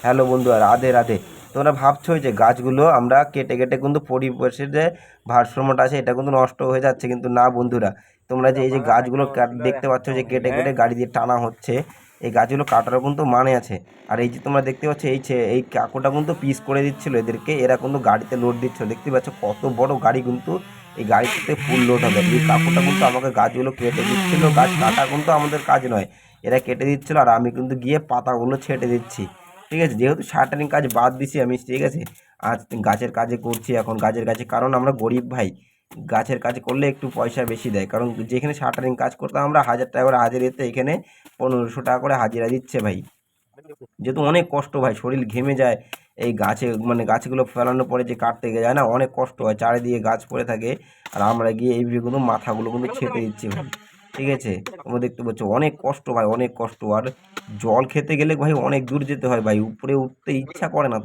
Hello বন্ধুরা, রাধে রাধে। তোমরা ভাবছো যে গাছগুলো আমরা কেটে কেটে কিন্তু পরিবেশের যে ভারসাম্যটা আছে এটা কিন্তু নষ্ট হয়ে যাচ্ছে, কিন্তু না বন্ধুরা। তোমরা যে এই যে গাছগুলো দেখতে পাচ্ছ যে কেটে কেটে গাড়ি দিয়ে টানা হচ্ছে, এই গাছগুলো কাটারও কিন্তু মানে আছে। আর এই যে তোমরা দেখতে পাচ্ছ এই কাকুটা কিন্তু পিস করে দিচ্ছিল এদেরকে, এরা কিন্তু গাড়িতে লোড দিচ্ছিল। দেখতে পাচ্ছ কত বড় গাড়ি, কিন্তু এই গাড়িতে ফুল লোড হবে। এই কাকুটা কিন্তু আমাকে গাছগুলো কেটে দিচ্ছিল, গাছ কাটা কিন্তু আমাদের কাজ নয়, এরা কেটে দিচ্ছিল আর আমি কিন্তু গিয়ে পাতাগুলো ছেটে দিচ্ছি। ঠিক আছে, যেহেতু শাটারিং কাজ বাদ দিছি আমি, ঠিক আছে, আজ গাছের কাজে করছি এখন গাছের কাজে, কারণ আমরা গরিব ভাই। গাছের কাজ করলে একটু পয়সা বেশি দেয়, কারণ যেখানে শাটারিং কাজ করতাম আমরা 1000 টাকা করে হাজিরা দিতে, এখানে 1500 টাকা করে হাজিরা দিচ্ছে ভাই। যেহেতু অনেক কষ্ট ভাই, শরীর ঘেমে যায় এই গাছে, মানে গাছগুলো ফেলানোর পরে যে কাটতে যায় না, অনেক কষ্ট হয়, চারিদিকে গাছ পড়ে থাকে আর আমরা গিয়ে এইগুলো মাথাগুলো কিন্তু ছেটে দিচ্ছি ভাই। ঠিক আছে, তোমরা দেখতে পাচ্ছ অনেক কষ্ট ভাই, অনেক কষ্ট। আর জল খেতে গেলে ভাই অনেক দূর যেতে হয় ভাই, উপরে উঠতে ইচ্ছা করে না।